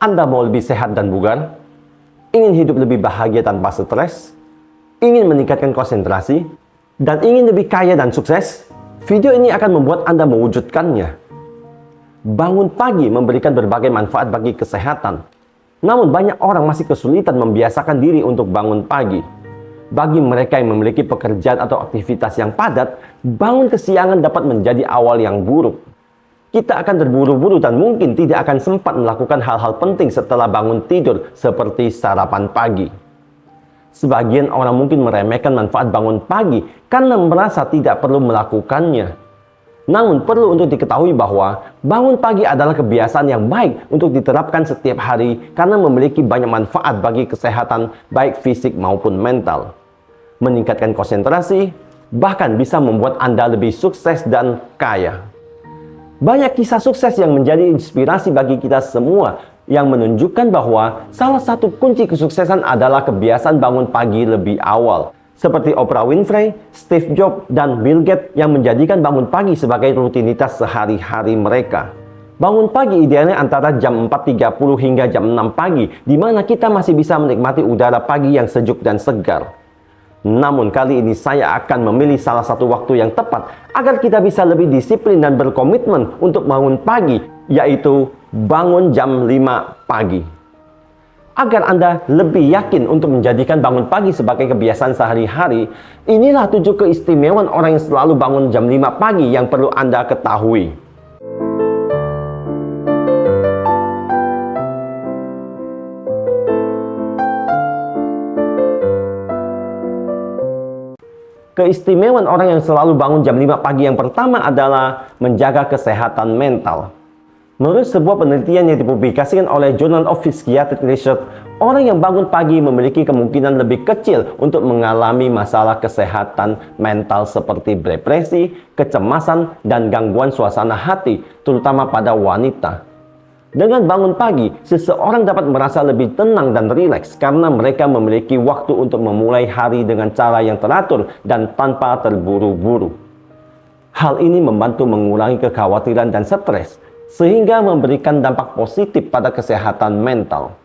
Anda mau lebih sehat dan bugar? Ingin hidup lebih bahagia tanpa stres? Ingin meningkatkan konsentrasi? Dan ingin lebih kaya dan sukses? Video ini akan membuat Anda mewujudkannya. Bangun pagi memberikan berbagai manfaat bagi kesehatan. Namun banyak orang masih kesulitan membiasakan diri untuk bangun pagi. Bagi mereka yang memiliki pekerjaan atau aktivitas yang padat, bangun kesiangan dapat menjadi awal yang buruk. Kita akan terburu-buru dan mungkin tidak akan sempat melakukan hal-hal penting setelah bangun tidur seperti sarapan pagi. Sebagian orang mungkin meremehkan manfaat bangun pagi karena merasa tidak perlu melakukannya. Namun perlu untuk diketahui bahwa bangun pagi adalah kebiasaan yang baik untuk diterapkan setiap hari karena memiliki banyak manfaat bagi kesehatan baik fisik maupun mental. Meningkatkan konsentrasi, bahkan bisa membuat Anda lebih sukses dan kaya. Banyak kisah sukses yang menjadi inspirasi bagi kita semua yang menunjukkan bahwa salah satu kunci kesuksesan adalah kebiasaan bangun pagi lebih awal. Seperti Oprah Winfrey, Steve Jobs, dan Bill Gates yang menjadikan bangun pagi sebagai rutinitas sehari-hari mereka. Bangun pagi idealnya antara jam 4.30 hingga jam 6 pagi, di mana kita masih bisa menikmati udara pagi yang sejuk dan segar. Namun kali ini saya akan memilih salah satu waktu yang tepat agar kita bisa lebih disiplin dan berkomitmen untuk bangun pagi, yaitu bangun jam 5 pagi. Agar Anda lebih yakin untuk menjadikan bangun pagi sebagai kebiasaan sehari-hari, inilah 7 keistimewaan orang yang selalu bangun jam 5 pagi yang perlu Anda ketahui. Keistimewaan orang yang selalu bangun jam 5 pagi yang pertama adalah menjaga kesehatan mental. Menurut sebuah penelitian yang dipublikasikan oleh Journal of Psychiatric Research, orang yang bangun pagi memiliki kemungkinan lebih kecil untuk mengalami masalah kesehatan mental seperti depresi, kecemasan, dan gangguan suasana hati, terutama pada wanita. Dengan bangun pagi, seseorang dapat merasa lebih tenang dan rileks karena mereka memiliki waktu untuk memulai hari dengan cara yang teratur dan tanpa terburu-buru. Hal ini membantu mengurangi kekhawatiran dan stres, sehingga memberikan dampak positif pada kesehatan mental.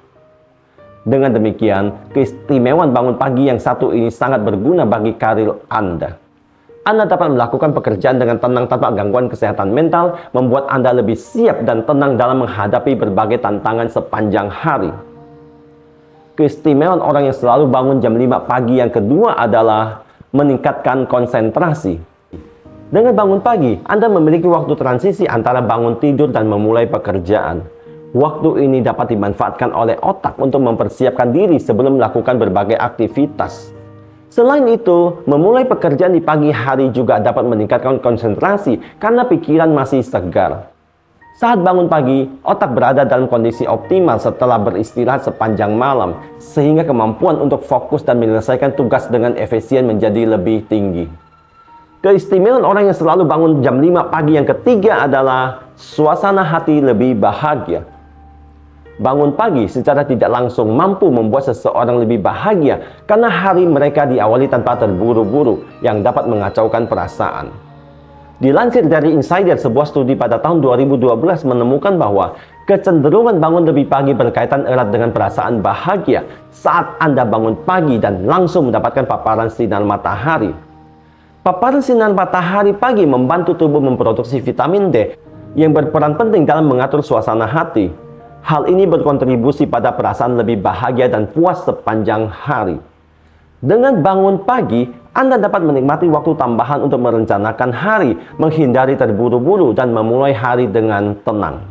Dengan demikian, keistimewaan bangun pagi yang satu ini sangat berguna bagi karir Anda. Anda dapat melakukan pekerjaan dengan tenang tanpa gangguan kesehatan mental, membuat Anda lebih siap dan tenang dalam menghadapi berbagai tantangan sepanjang hari. Keistimewaan orang yang selalu bangun jam 5 pagi yang kedua adalah meningkatkan konsentrasi. Dengan bangun pagi, Anda memiliki waktu transisi antara bangun tidur dan memulai pekerjaan. Waktu ini dapat dimanfaatkan oleh otak untuk mempersiapkan diri sebelum melakukan berbagai aktivitas. Selain itu, memulai pekerjaan di pagi hari juga dapat meningkatkan konsentrasi karena pikiran masih segar. Saat bangun pagi, otak berada dalam kondisi optimal setelah beristirahat sepanjang malam, sehingga kemampuan untuk fokus dan menyelesaikan tugas dengan efisien menjadi lebih tinggi. Keistimewaan orang yang selalu bangun jam 5 pagi yang ketiga adalah suasana hati lebih bahagia. Bangun pagi secara tidak langsung mampu membuat seseorang lebih bahagia karena hari mereka diawali tanpa terburu-buru yang dapat mengacaukan perasaan. Dilansir dari Insider, sebuah studi pada tahun 2012 menemukan bahwa kecenderungan bangun lebih pagi berkaitan erat dengan perasaan bahagia saat Anda bangun pagi dan langsung mendapatkan paparan sinar matahari. Paparan sinar matahari pagi membantu tubuh memproduksi vitamin D yang berperan penting dalam mengatur suasana hati. Hal ini berkontribusi pada perasaan lebih bahagia dan puas sepanjang hari. Dengan bangun pagi, Anda dapat menikmati waktu tambahan untuk merencanakan hari, menghindari terburu-buru, dan memulai hari dengan tenang.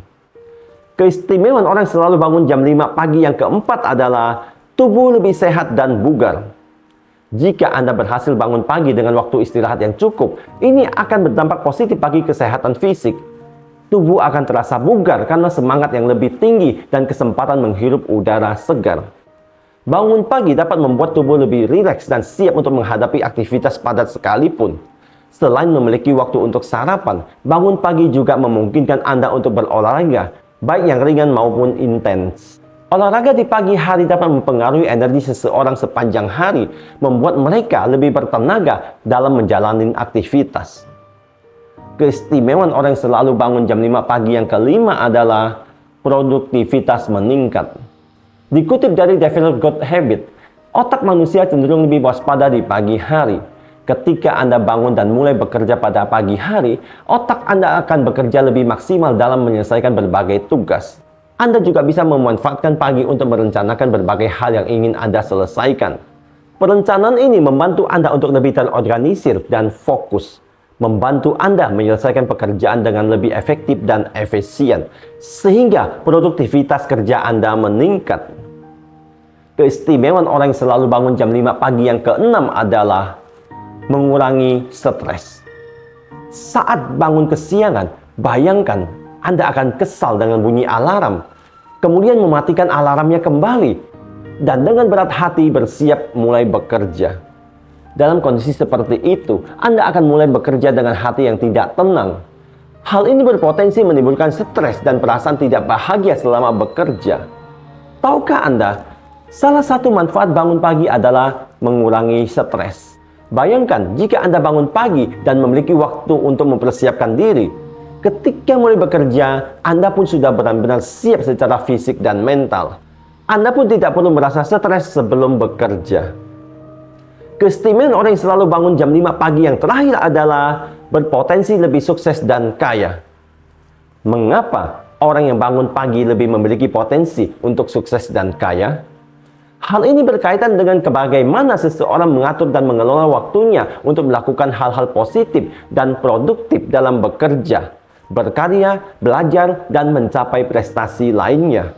Keistimewaan orang selalu bangun jam 5 pagi yang keempat adalah tubuh lebih sehat dan bugar. Jika Anda berhasil bangun pagi dengan waktu istirahat yang cukup, ini akan berdampak positif bagi kesehatan fisik. Tubuh akan terasa bugar karena semangat yang lebih tinggi dan kesempatan menghirup udara segar. Bangun pagi dapat membuat tubuh lebih rileks dan siap untuk menghadapi aktivitas padat sekalipun. Selain memiliki waktu untuk sarapan, bangun pagi juga memungkinkan Anda untuk berolahraga, baik yang ringan maupun intens. Olahraga di pagi hari dapat mempengaruhi energi seseorang sepanjang hari, membuat mereka lebih bertenaga dalam menjalani aktivitas. Keistimewaan orang yang selalu bangun jam 5 pagi yang kelima adalah produktivitas meningkat. Dikutip dari Develop Good Habit, otak manusia cenderung lebih waspada di pagi hari. Ketika Anda bangun dan mulai bekerja pada pagi hari, otak Anda akan bekerja lebih maksimal dalam menyelesaikan berbagai tugas. Anda juga bisa memanfaatkan pagi untuk merencanakan berbagai hal yang ingin Anda selesaikan. Perencanaan ini membantu Anda untuk lebih terorganisir dan fokus, membantu Anda menyelesaikan pekerjaan dengan lebih efektif dan efisien, sehingga produktivitas kerja Anda meningkat. Keistimewaan orang yang selalu bangun jam 5 pagi yang keenam adalah mengurangi stres. Saat bangun kesiangan, bayangkan Anda akan kesal dengan bunyi alarm, kemudian mematikan alarmnya kembali, dan dengan berat hati bersiap mulai bekerja. Dalam kondisi seperti itu, Anda akan mulai bekerja dengan hati yang tidak tenang. Hal ini berpotensi menimbulkan stres dan perasaan tidak bahagia selama bekerja. Tahukah Anda, salah satu manfaat bangun pagi adalah mengurangi stres. Bayangkan jika Anda bangun pagi dan memiliki waktu untuk mempersiapkan diri. Ketika mulai bekerja, Anda pun sudah benar-benar siap secara fisik dan mental. Anda pun tidak perlu merasa stres sebelum bekerja. Keistimewaan orang yang selalu bangun jam 5 pagi yang terakhir adalah berpotensi lebih sukses dan kaya. Mengapa orang yang bangun pagi lebih memiliki potensi untuk sukses dan kaya? Hal ini berkaitan dengan bagaimana seseorang mengatur dan mengelola waktunya untuk melakukan hal-hal positif dan produktif dalam bekerja, berkarya, belajar, dan mencapai prestasi lainnya.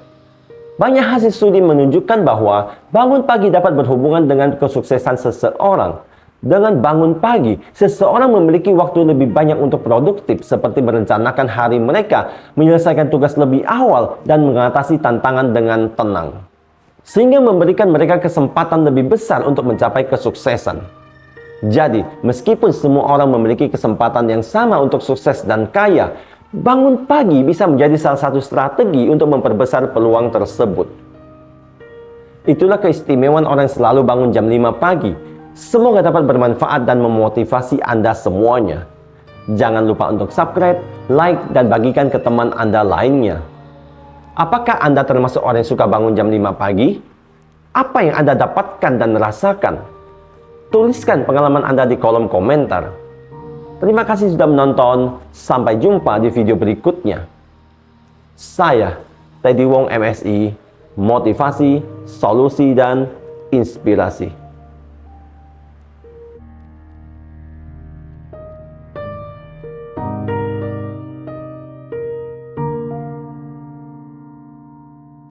Banyak hasil studi menunjukkan bahwa bangun pagi dapat berhubungan dengan kesuksesan seseorang. Dengan bangun pagi, seseorang memiliki waktu lebih banyak untuk produktif, seperti merencanakan hari mereka, menyelesaikan tugas lebih awal, dan mengatasi tantangan dengan tenang, sehingga memberikan mereka kesempatan lebih besar untuk mencapai kesuksesan. Jadi, meskipun semua orang memiliki kesempatan yang sama untuk sukses dan kaya, bangun pagi bisa menjadi salah satu strategi untuk memperbesar peluang tersebut. Itulah keistimewaan orang yang selalu bangun jam 5 pagi. Semoga dapat bermanfaat dan memotivasi Anda semuanya. Jangan lupa untuk subscribe, like, dan bagikan ke teman Anda lainnya. Apakah Anda termasuk orang yang suka bangun jam 5 pagi? Apa yang Anda dapatkan dan rasakan? Tuliskan pengalaman Anda di kolom komentar. Terima kasih sudah menonton. Sampai jumpa di video berikutnya. Saya, Teddy Wong MSI, motivasi, solusi, dan inspirasi.